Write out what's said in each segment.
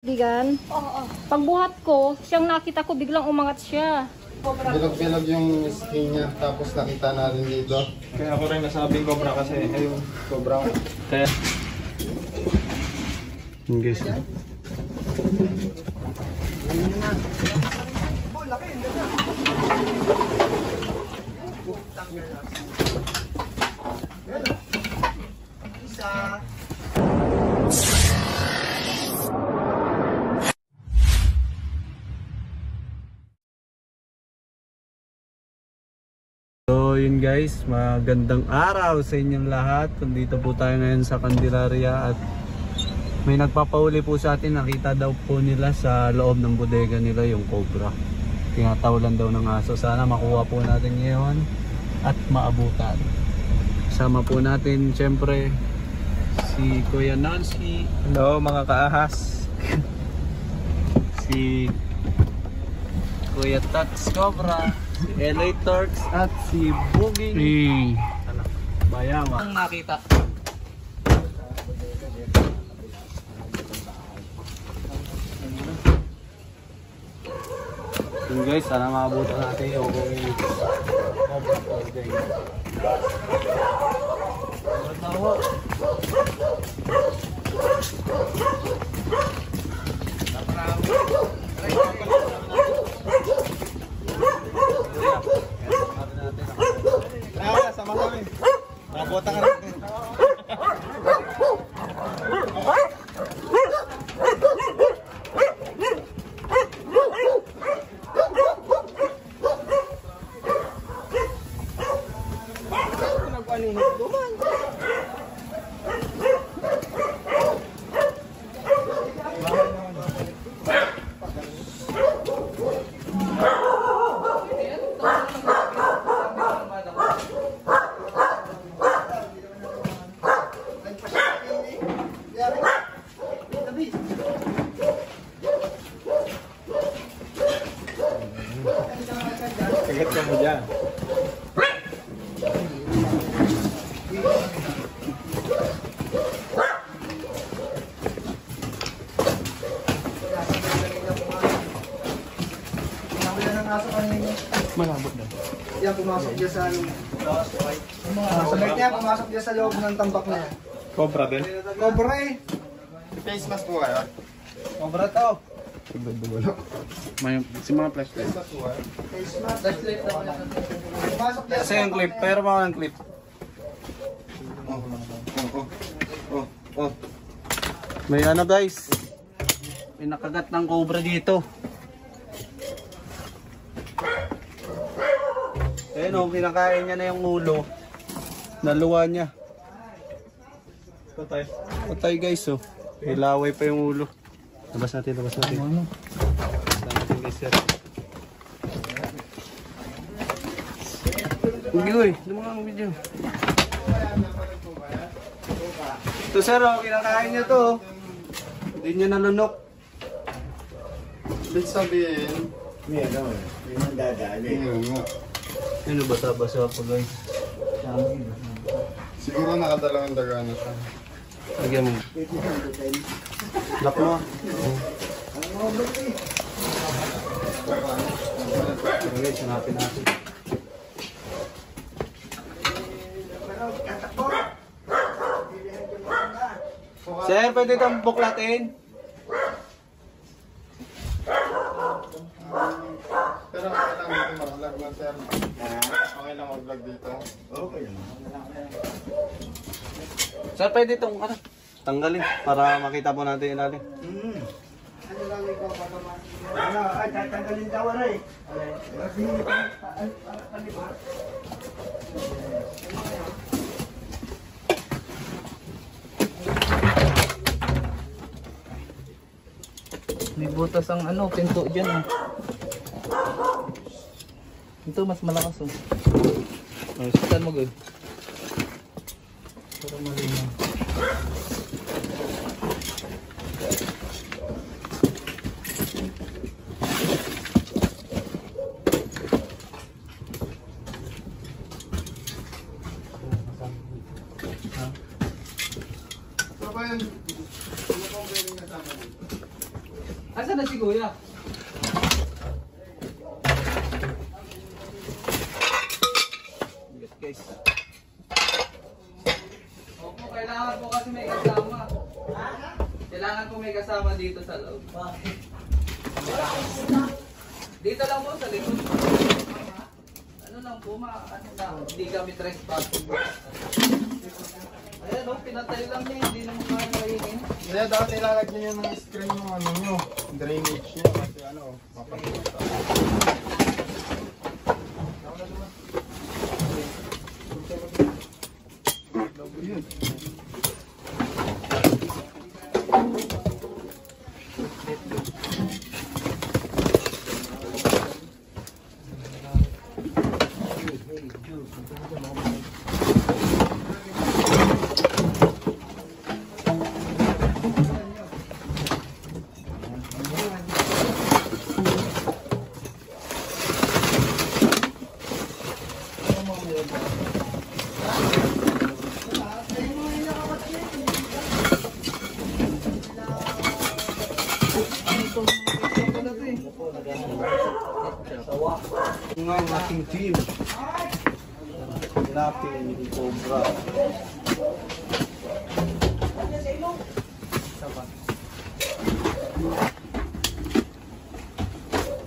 Bigan. Oo. Pagbuhat ko, siyang nakita ko biglang umangat siya. Bilog-bilog yung skin niya, tapos nakita natin dito. Kaya ako rin nasabing cobra kasi ayun, cobra. Kaya guys. So yun guys, magandang araw sa inyong lahat. Nandito po tayo ngayon sa Candelaria at may nagpapauli po sa atin. Nakita daw po nila sa loob ng bodega nila yung cobra. Tinatawalan daw ng aso. Sana makuha po natin ngayon at maabutan. Kasama po natin syempre si Kuya Nancy. hello mga kaahas. Si Kuya Tats Cobra, si LA Turks at si Booging Bayama. Ang nakita. Yun guys, sana makabutan natin yung Cobra Cobra. Kaya sama kami. Nabota ka rin. Kagat ka mo dyan. Malambot na. Yan, pumasok dyan sa sabay niya, pumasok dyan sa loob ng tambak na yan. Cobra din. Cobra eh. Face mask po kayo? Cobra to. May si mga flashlight. Face mask. Pumasok dyan Kasi yung clip, pero mga yung clip. May ano guys, may nakagat ng cobra dito. Ayun o, kinakain niya na yung ulo. Naluwa niya. Patay. Patay guys oh. Ilaway pa yung ulo. Labas natin, labas natin. Labas natin guys sir. Hindi ko eh, lumang ang video. Ito sir oh, kinakain niya to oh. Hindi niya nalunok. Ibig sabihin, May ano eh. May mandadali. ano basa-basa pa guys. Siguro nakadalawang daga na siya. Lagyan mo. Lock mo. Okay, hanapin natin. Sir, pwede itong buklatin? Pero okay lang dito mag-vlog na sir. Okay lang mag-vlog dito. Okay lang. Sir, pwede itong tanggalin para makita po natin yung ilalim. Ano lang ikaw pagkaman? Ano, ay tatanggalin daw aray. May butas ang ano, pinto dyan. Ito mas malakas oh. Saan mo gawin? Para malinaw. Ano ba yun? Ano pong pwedeng kasama dito? Asan na si Kuya? Yes, guys. Opo, kailangan po kasi may kasama. Kailangan po may kasama dito sa loob. Dito lang po sa likod. Ano lang po, hindi kami trespassing. Ayan o, pinatay lang niya, hindi naman kaya kainin. Kaya dapat ilalagyan niyo ng screen yung ano nyo, drainage nyo kasi ano, mapapagod. Ang aking team. Lapin, cobra.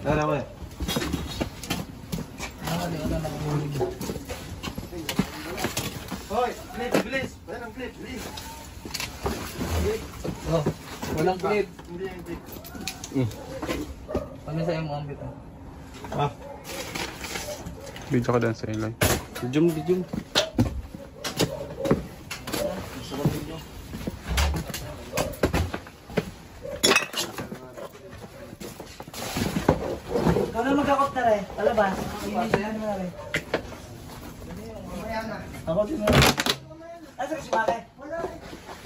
Dala mo eh. Hoy, clip, bilis! Walang clip, bilis! Oh, walang clip. Hindi yung clip. Kami sa'yo mo ang bito. Video ka dyan sa ilay. Dijum. Ano magkakot na rin? Palabas. Inisin mo na rin. Ako din na rin. Asa si Maki? Wala rin.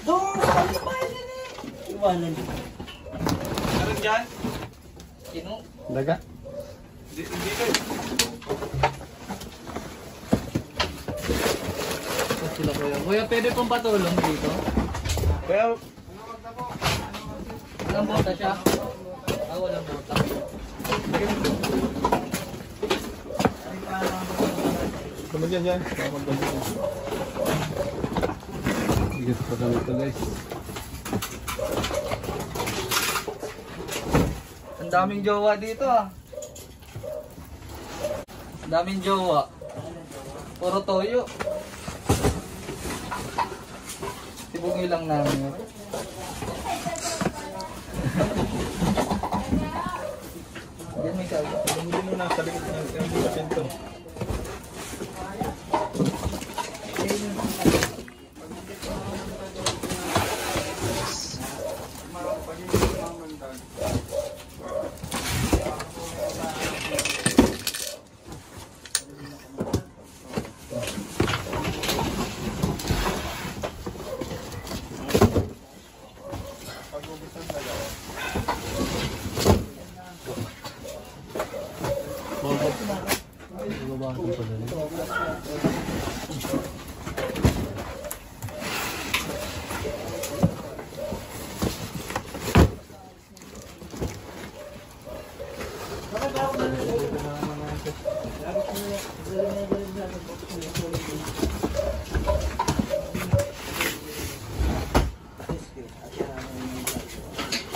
Doon! Ano ba yun eh? Iwanan. Meron dyan? Sino? Daga? Dito. Sila kuya. Kuya, pwede pong patulong dito? Kaya, Walang bota siya? Walang bota. tumagyan dyan. Yes, pa kami ito guys. Ang daming jowa dito ah. Ang daming jowa. Puro toyo. Tibugin lang namin. Diyan may sabi. Tumagyan mo na sa likod ng pinto.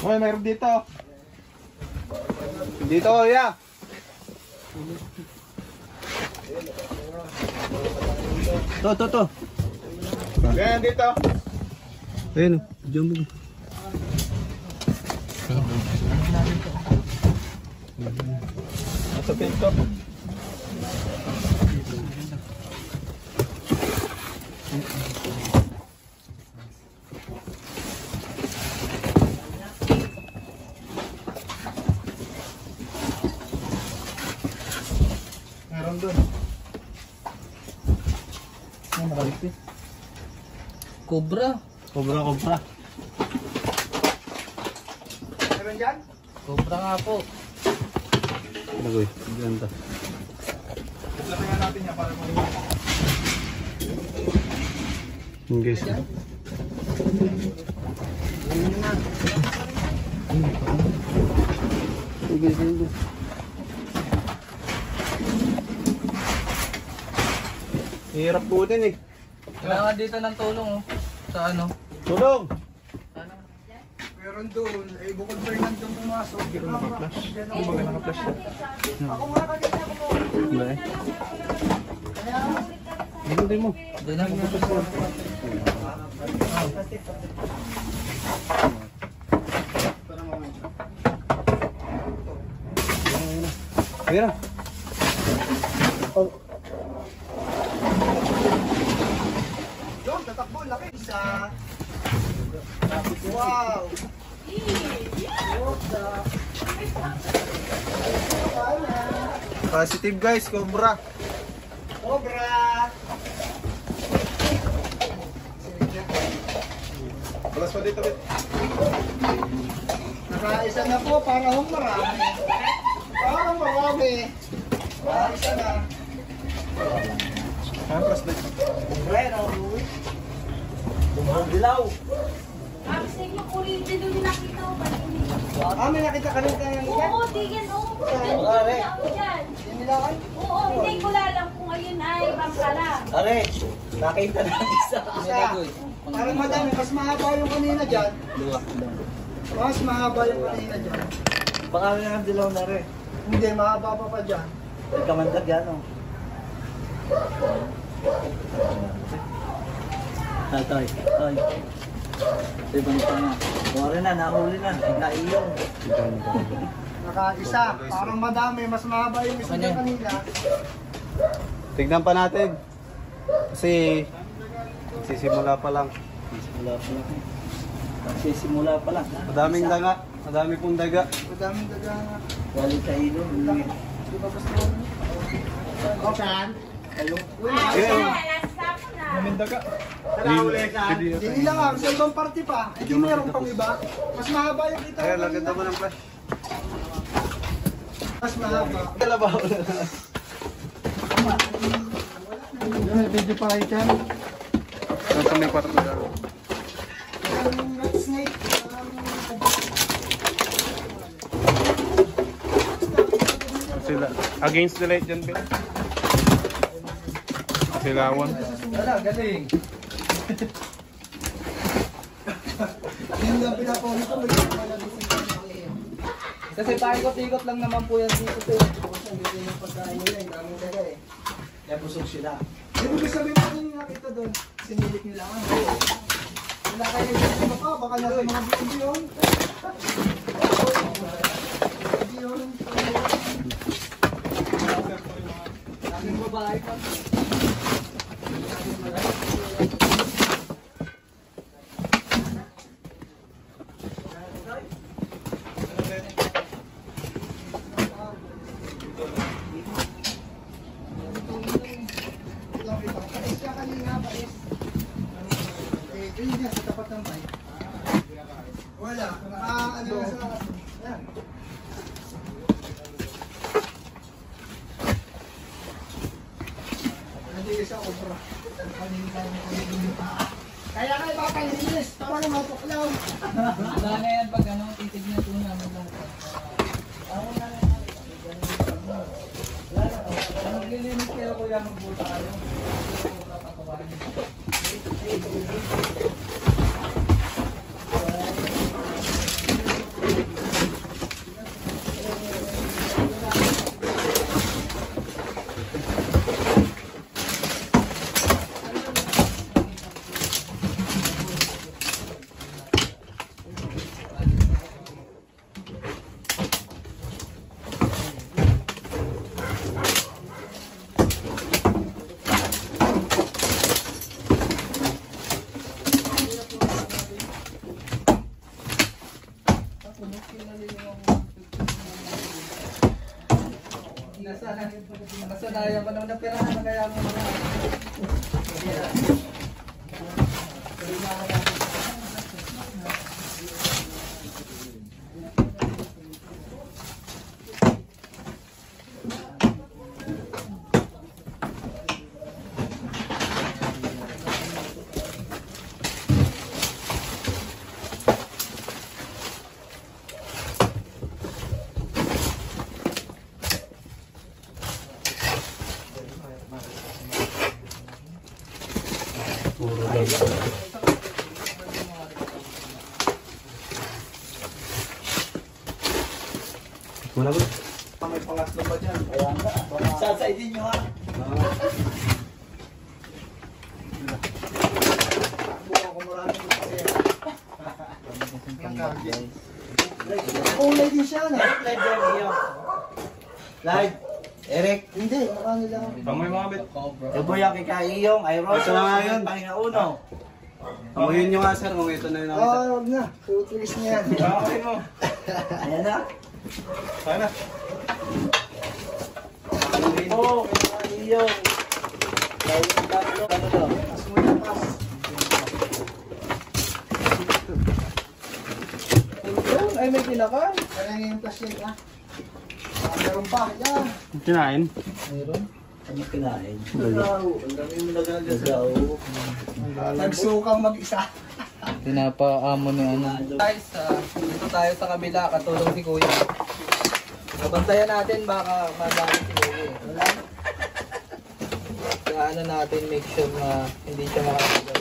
Hoy, mayroon dito. Dito, ya. To. Ganyan dito. Ayun, diyan mo. Nasa pinto. Meron doon. Ay, nakalipis. Cobra. Cobra. Meron dyan? Cobra nga po. Lagoy. Diyan ta. Lapingan natin yan para mo. Yung guys. Sige. Hirap po din eh. Kailangan dito ng tulong oh. Sa ano? Tulong! Meron doon, eh bukod pa rin nandun pumasok. Pero naka-flash. Kumbaga naka-flash siya. Ba eh? Hindi mo. Doon na magpapasok. Sige na. Doon, tatakbo, laki. Isa. Wow! Positive guys, cobra. Cobra! Balas pa dito, Bet. Nakaisa na po, parang marami. Parang marami. Nakaisa na. Balas pa dito. Dilaw. Kasi yung kuryente doon yung nakita ko ba? May nakita ka rin tayo yan. Oo, tingin. Oo, Pare. dyan. Yan nila kan? Oo, hindi ko lalang kung ayun ay bangkala. Are, nakita na isa. Isa. Parang madami, mas mahaba yung kanina dyan. Mas mahaba yung kanina dyan. Baka nga ang dilaw na rin. Hindi, mahaba pa dyan. May kamandag yan oh. Tay. Sa ibang tanga. Wala na, nahuli na. Naiyong. Nakaisa. Parang madami, mas mahaba yung isa dyan kanina. Tignan pa natin. Kasi sisimula pa lang. Simula pa lang. Madaming daga. Madami pong daga. Madaming daga nga. Galing sa ilong. Di ba gusto mo? Okay. Hindi lang nga, sa ibang party pa. Hindi meron pang iba. Mas mahaba yung kita. Kaya lagyan mo ng flash. Mas mahaba. Kalabaw. Video pa kayo dyan. Nasa may kwarto na. Ang rat snake. Sila against the light dyan, Ben. Silawan. Wala, galing. Yan lang pinapawin ko. Kasi paikot-ikot lang naman po yan dito. Hindi yung pagkain nila. Yung daming daga eh. Kaya busog sila. Ibig sabihin mo yung nakita doon. Sinilit nila. Wala kayo nagsisimba pa. Baka nasa mga video yun. Video yun. Daming babae pa. Wala. Ano na sa... Yan. Hindi siya obra. Kaya kayo papalinis. Parang matuklaw. Wala na yan pag ano, titignan po namin lang. Naglilinis kayo kuya magbuta kayo. Nasanayan pa naman ng pera na kaya mo mga. Wala ba? May pangatlo pa dyan. Kaya nga. Sasaidin nyo ha. Buka ko marami ko kasi. Kulay din siya, no? Live yan, iyo. Live. Eric. Hindi, ano lang. Kamoy mga bet. Ibuya kay Kaiyong, ay Rose. Ito na nga yun. Panginoon. Amuyin nyo nga sir kung ito na yung nakita. Huwag na. Tutulis niya yan. Okay mo. Ayan na. Sana. Oh, Kaiyong. Kaiyong tatlo. Ano daw? Pas mo yung pas. Ayun, ay may tinakan. Kaya yung plus yun, ha? Meron pa, yan. Kinain? Meron. Ano kinain? Nagaw. Ang dami mo nagagaw. Nagsukang mag-isa. Pinapaamo ni ano. Guys, dito tayo sa kabila, katulong si Kuya. Nabantayan natin, baka madami si Kuya. Wala. Kaya ano natin, make sure na hindi siya makakagaw.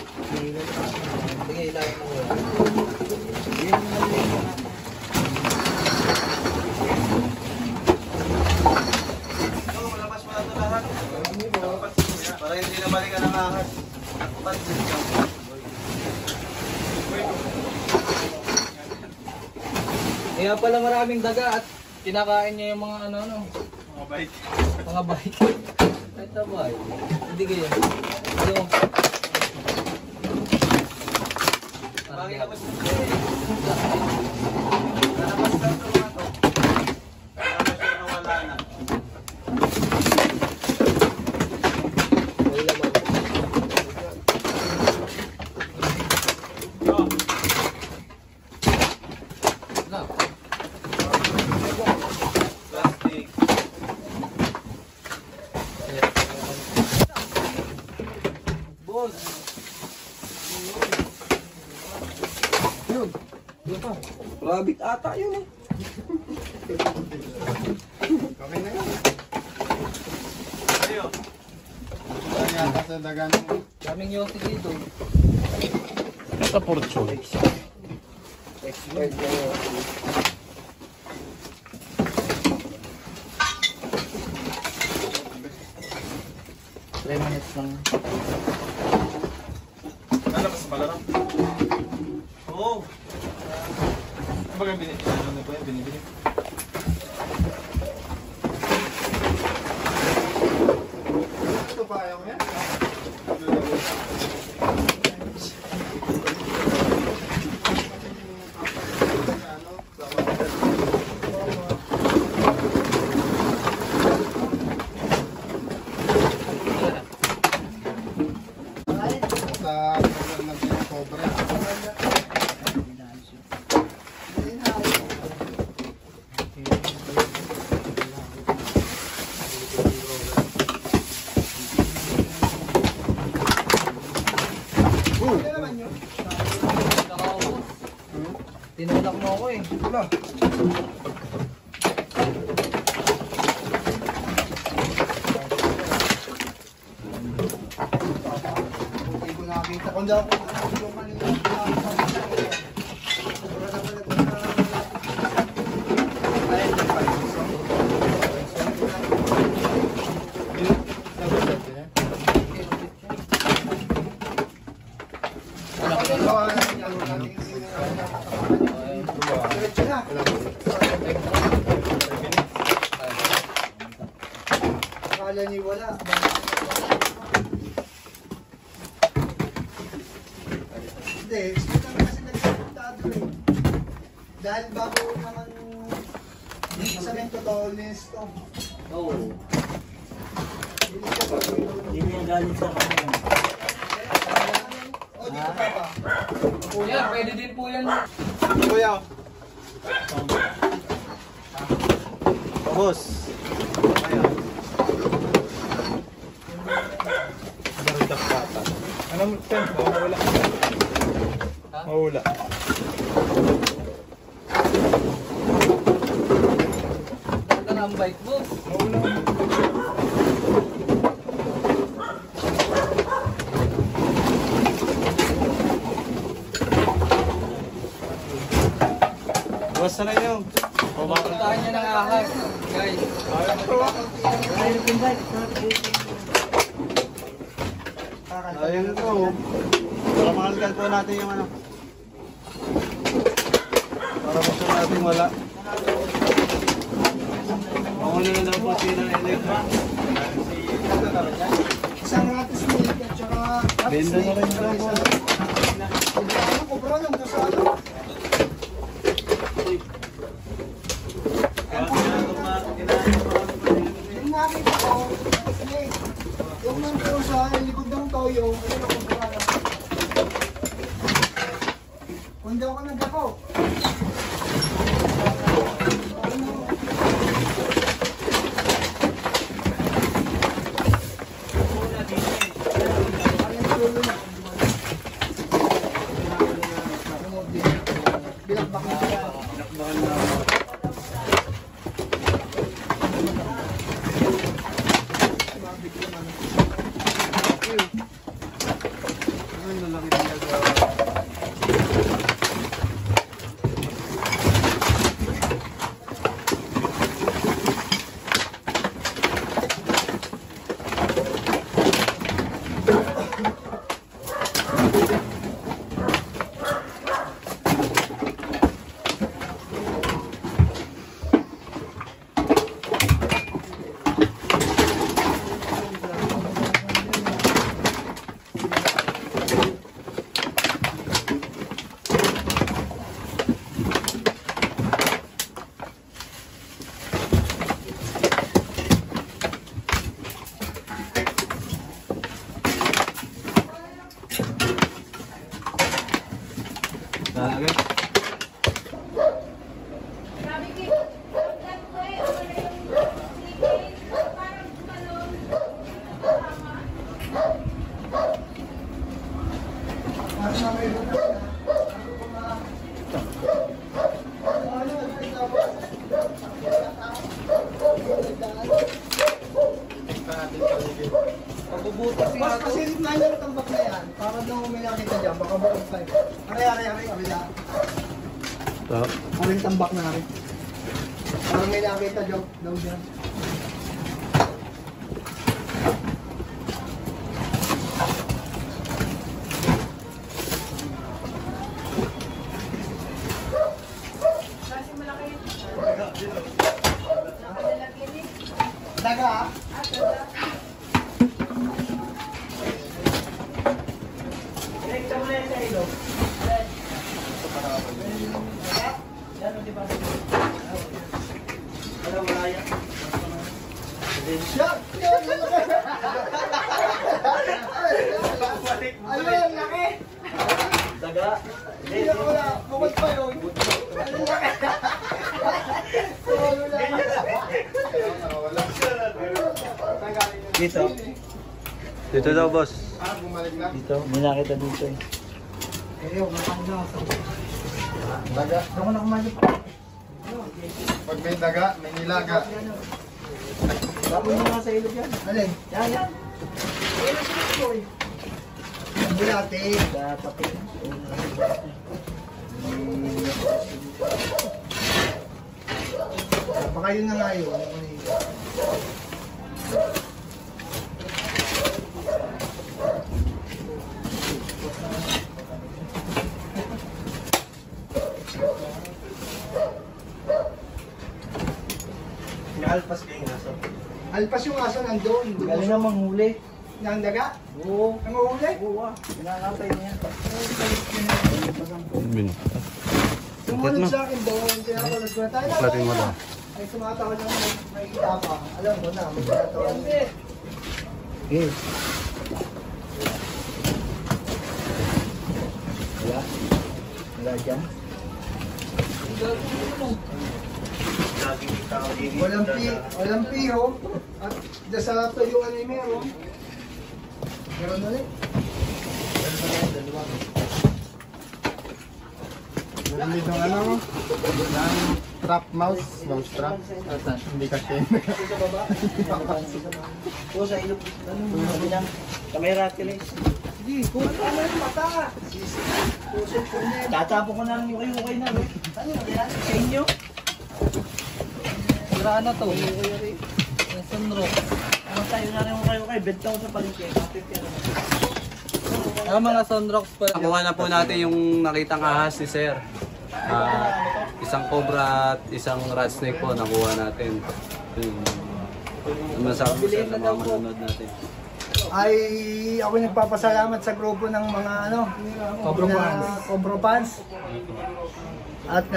Sige, ilahin mo Kuya. Malabas mo na ito lahat. Para hindi na balikan ang ahas. Kaya pala maraming daga at kinakain niya yung mga ano. Mga bite. Mga bike. Kahit na bike. Hindi kayo. Yung... Bakit ako sa plastic. Boss! Rabbit ata yun eh. Ayo. Daming yosi dito. Sa portion. Expert na yun. 3 minutes lang. Nalakas pala lang. Oo. Baga binibili. Ano po yan? Binibili. Ito pa yung yan. Tinulak mo ako eh. Wala. Hindi ko nakakita. Kung di ako yung kanina. Akala niyo wala. Hindi, sila kasi nagsasaktado eh. Dahil bago naman sa mentodolnes to. Oo. Hindi mo yung galing sa kanya. O, dito pa ba? Kuya, pwede din po yan. Kuya. Boss. Ano mo? Ten? Mawala. Mawala. Ganda na ang bike mo. Asa na yun? Puntahan niya ng ahas. Guys. Ayun ito. Para makalgal po natin yung ano. Para gusto natin wala. Ako na lang daw po sila electric. Isang rato snake at saka Benda na rin daw po. Ano ko bro, nung sa ano? Yung nakita ko, snake. Yung nang pusa, yung likod ng toyo, ano ko bro, ano? Kung daw ka nagako. Bilakbak na siya. Nakbakan na. Ay, lalaki talaga. Lagi. Sabi ko, dagdag ko eh, ako na yung sleeping, parang tumalon. Pagbubutas Mas pasilip na yung tambak na yan. Para daw may nakita dyan, baka buong tayo. Ari. Ito. Ano yung tambak na rin? Parang may nakita daw dyan. Daga. Siya! Ayun, laki! Daga. Hindi ako wala. Bukod pa yun. Ayun, laki! Dito. Dito daw, boss. Dito. May nakita dito eh. Ayaw, nakakanda ako. Daga. Ako na kumalit. Pag may daga, may nilaga. Tapos mo nga sa ilog yan. Alin? Yan. Bulate. Dapat Baka yun na nga yun. Alpas kayo aso. Alpas yung aso nandun. Galing na manghuli. Nang daga? Oo. Nanguhuli? Oo ah. Pinangapay niya. Sumunod sa akin doon. Tinakulog ko na tayo. Baklatin mo daw. Ay sumatawa lang may kita pa. Alam ko na. May tinatawa. Okay. Wala. Wala dyan. Walang piho. At sa tuyuan ay meron. Meron ulit. Meron dito ano? Yung trap mouse. Mouse trap. Hindi kasi. Sa baba. Oo, sa ilog. Ano? Sabi niya. Kamay rattles. Sige, kung ano yung mata. Tatapo ko na lang yung okay na. No? Ano yan? Sa inyo? Sira na to. Sunrock. Ano tayo na rin yung okay? Benta ko sa palengke. Mga sunrocks pala. Nakuha na po natin yung nakitang ahas ni Sir. Isang cobra at isang rat snake po nakuha natin. Ano masabi mo Sir sa mga manonood natin? Ay, ako nagpapasalamat sa grupo ng mga Cobra fans. At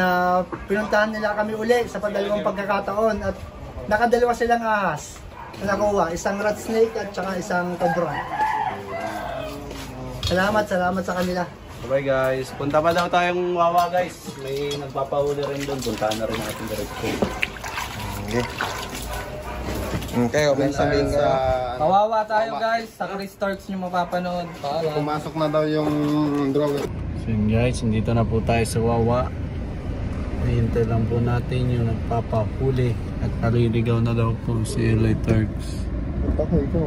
pinuntahan nila kami uli sa padalawang pagkakataon at nakadalawa silang ahas na nakuha, isang rat snake at saka isang cobra. Salamat sa kanila. Bye guys, punta pa daw tayong Wawa guys. May nagpapahuli rin doon, puntahan na rin natin diretso. Okay, okay sabihin sa... Kawawa tayo guys. Sa Chris Starks nyo mapapanood. Paalam. Pumasok na daw yung droga. So yun guys, nandito na po tayo sa Wawa. Hihintay lang po natin yung nagpapahuli at naliligaw na daw po si LA Turks. Ikaw.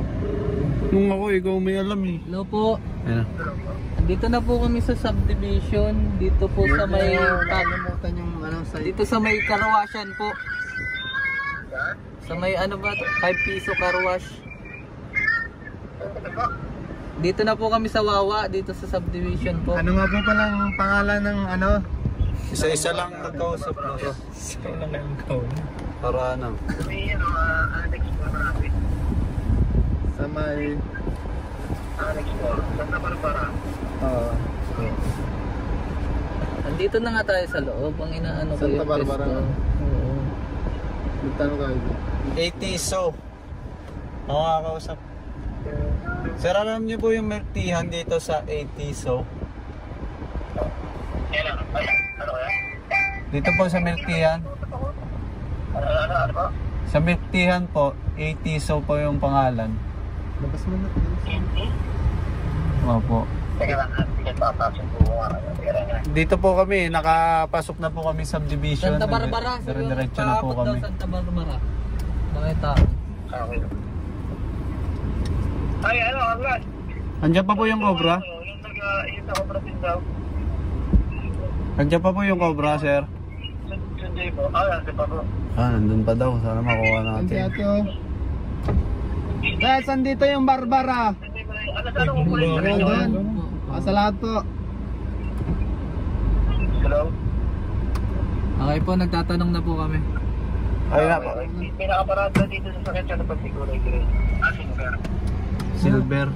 Nung ako, ikaw may alam eh. Hello po. Ayan na. Dito na po kami sa subdivision. Dito po sa may... Kalimutan yung ano sa... Dito sa may karwasyan po. Sa may ano ba? 5 piso carwash. Dito na po kami sa Wawa. Dito sa subdivision po. Ano nga po palang pangalan ng ano? Isa-isa lang nagkausap na to. Para ano? Sa may... Andito na nga tayo sa loob. Ang inaano ko Santa yung Barbara. pesto. Oo. Magtanong kayo. 80 so. Ako kakausap. Sir, alam niyo po yung milk teahan dito sa 80 so? Dito po sa milk teahan. Sa milk teahan po, 80 so po yung pangalan. Labas mo na. Opo. Dito po kami, nakapasok na po kami subdivision. Santa Barbara. Dire-diretso na po kami. Santa Barbara. Nakita. Ay, ano, Arlan? Andiyan pa po yung cobra? Yung naka-cobra din daw. Andiyan pa po yung cobra, sir? Sunday po. Nandun pa po. Nandun pa daw. Sana makuha natin. Guys, andito yung Barbara. Ano sa anong kukulit sa inyo? Sa lahat po. Hello? Okay po, nagtatanong na po kami. Ay na po. May nakaparada dito sa sakit siya na pagsiguro. Silver. Silver.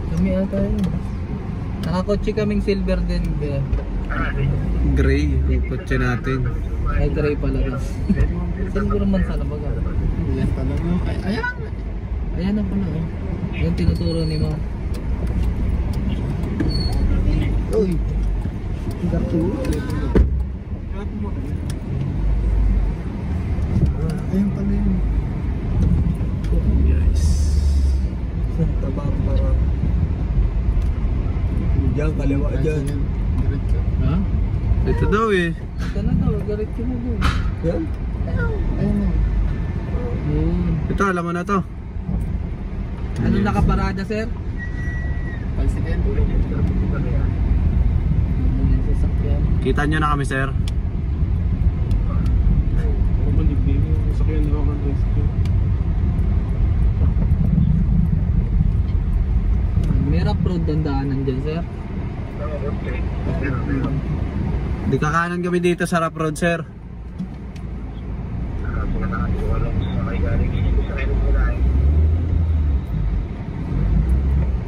Kami ata yun. Nakakotse kaming silver din. Gray. Yung kotse natin. Ay, gray pala rin. Silver man sana baga. Ayan. Ayan na pala. Yung tinuturo ni Ma'am. Uy. Gato. Ayun pala yun. Yes. Santa Barbara. Diyan, kaliwa dyan. Ha? Ito daw eh. Ito na daw, garit ko na daw. Yan? Ayun na. Ito, alam mo na to. Ano nakaparada, sir? Palsikin. Kita nyo na kami, sir. May rough road ang daanan dyan, sir. Di kakanan kami dito sa Rough Road, sir.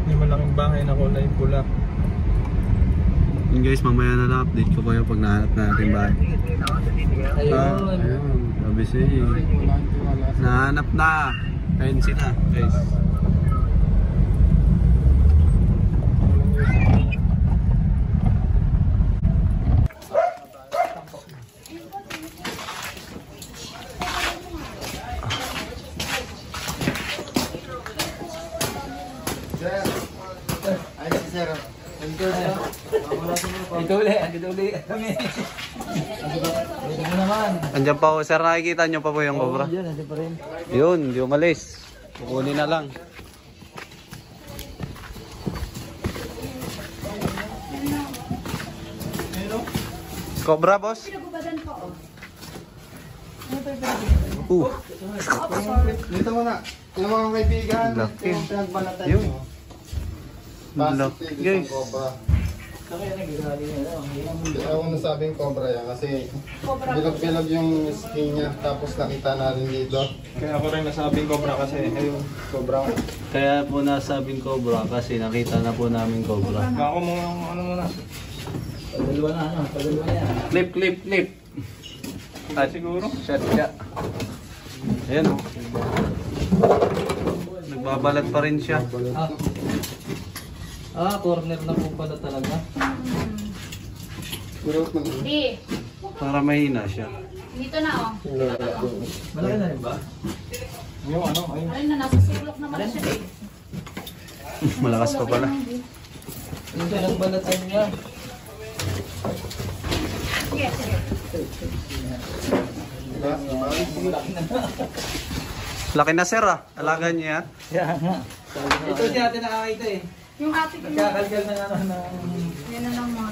May malaking bahay na kulay pula. Yun guys, mamaya na lang update ko kayo pag nahanap natin bahay. Ayun. Ayun, sabi siya. Nahanap na. Ayun sila, guys. Ay, si Sir. Ito uli kami. Ito mo naman. Andiyan pa po, sir. Nakikita nyo pa po yung cobra? Yun, hindi pa rin. Yun, di umalis. Kukunin na lang. Cobra, boss? Pinagubadan ko, oh. Dito muna. Yung mga kaibigan, Laki. yung pinagbalatan Yun. nyo. Laki, guys. Cobra. Ako nasabing cobra yan kasi bilog-bilog yung skin niya tapos nakita natin dito. Kaya ako rin nasabing cobra kasi ayun, cobra. Kaya po nasabing cobra kasi nakita na po namin cobra. Ako mo ano muna. Clip. At siguro. Shot siya. Ayan o. Nagbabalat pa rin siya. Corner na po pala talaga. Di. Para mahina siya. Dito na, oh. Malaki na rin ba? Yung ano, ayun. Ayun na, nasa sulok naman siya, eh. Malakas pa pala. Yung pinagbalatan niya. Sige, sige. Laki na sir ah. Alaga niya. Ito di natin nakakita eh. Yung ate ko. Nagkakalgal na Yan na lang mga.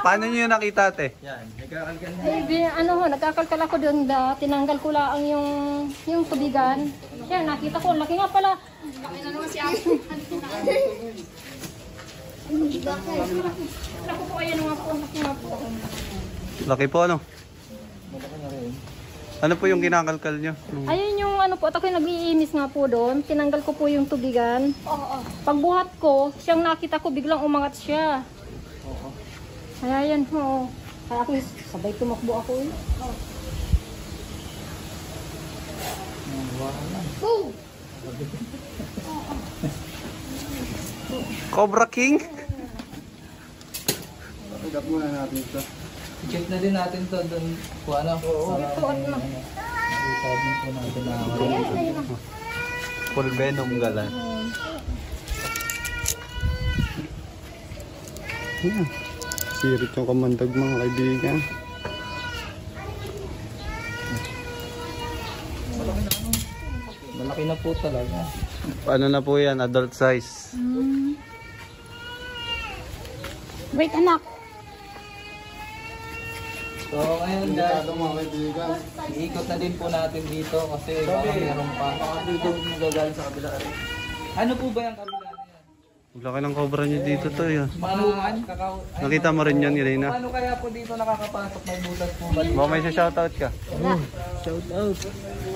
Paano niyo nakita ate? Yan, nagkakalgal na. Nagkakalkal ako doon tinanggal ko lang yung tubigan. Siya, nakita ko, laki nga pala. Laki na naman si ate. Naku po, ayan nga po, laki nga po. Laki po ano? Ano po yung kinakalkal niyo? Ayun yung ano po, at ako yung nag-iimis nga po doon. Tinanggal ko po yung tubigan. Oo. Pagbuhat ko, siyang nakita ko, biglang umangat siya. Kaya yan ho. Kaya ako sabay tumakbo ako eh. Oh. Cobra King? Pagkat muna natin ito. Check na din natin to doon. Kung ano. Ituot na. Sabi po natin na Full venom galan. Sirit yung kamandag mga kaibigan. malaki na po talaga. Ano na po yan? Adult size. Wait anak. So ngayon guys, Delikado mga kaibigan. iikot na din po natin dito kasi baka meron pa. Baka dito magagaling sa kabila rin. Ano po ba yung kabila niya? Laki ng cobra niyo dito to yan. Panuan? Nakita mo rin yan, Irina. Paano kaya po dito nakakapasok? May butas po ba? Baka may shoutout ka.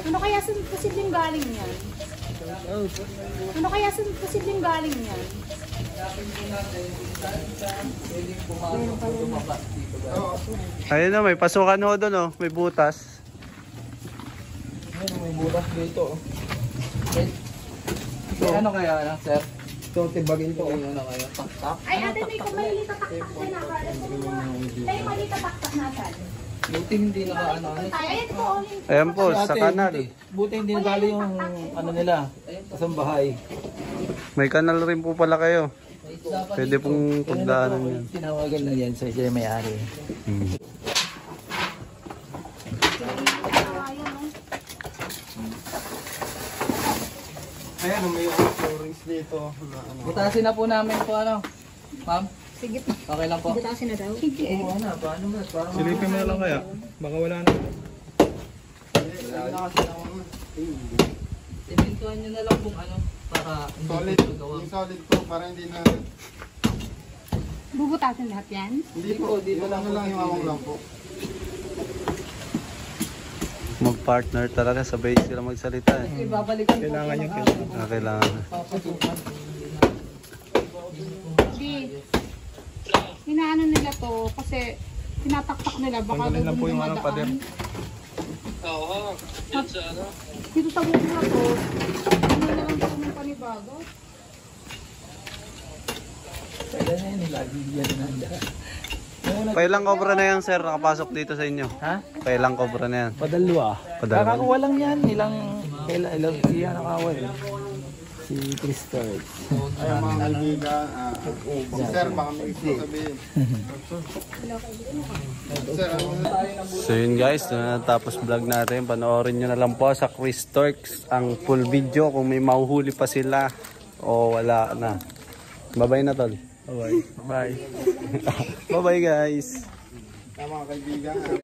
Ano kaya sa posibleng galing niyan? Ano kaya sa posibleng galing niyan? Ayun na, may pasukan ho doon oh. May butas. May butas dito. Ano kaya sir? Ito, tibagin ko. Ano kaya? Taktak? Ay, ate, may kumalili tataktak din ako. May mali tataktak natin. Buti hindi nakaano. Ayan po, Ayan po, sa kanal. Buti hindi nagali yung ano nila. Kasambahay. May kanal rin po pala kayo. Pwede pong pagdaanan yan. Tinawagan na yan sa siya may-ari. Ayan, may orange dito. Butasin na po namin po ano. Ma'am? Sige. Okay lang po. Butasin na daw. Sige. Oo na, paano ba? Parang Silipin mo na lang kaya. Baka wala na. Ibintuhan nyo na lang kung ano. Para hindi Solid. po gawa. Yung solid po, para hindi na... Bubutasin lahat yan? Hindi po, dito lang yung awang lang po. Mag-partner talaga, sabay sila magsalita eh. Ibabalikan po. Kailangan yung Kailangan. Papasukan. Hindi. Inaano nila to kasi tinataktak nila. Baka Tanggalin lang po yung dumadaan. anong pader. Dito sa buong na to, ano na lang po ng panibago. Kailan na yun, lagi yan nanda. Kailang cobra na yan sir, nakapasok dito sa inyo? Ha? Kailang cobra na yan? Padalwa. Padalwa. Kakakuha lang yan. Ilang siya nakakuha eh. Si Crystal. Ay, mga kaibigan. Sir, baka may gusto sabihin. Sir, So yun guys, natapos vlog natin. Panoorin nyo na lang po sa Chris Turks ang full video kung may mahuhuli pa sila o wala na. Bye bye na tol. Bye. Bye. Bye bye guys. mga kaibigan.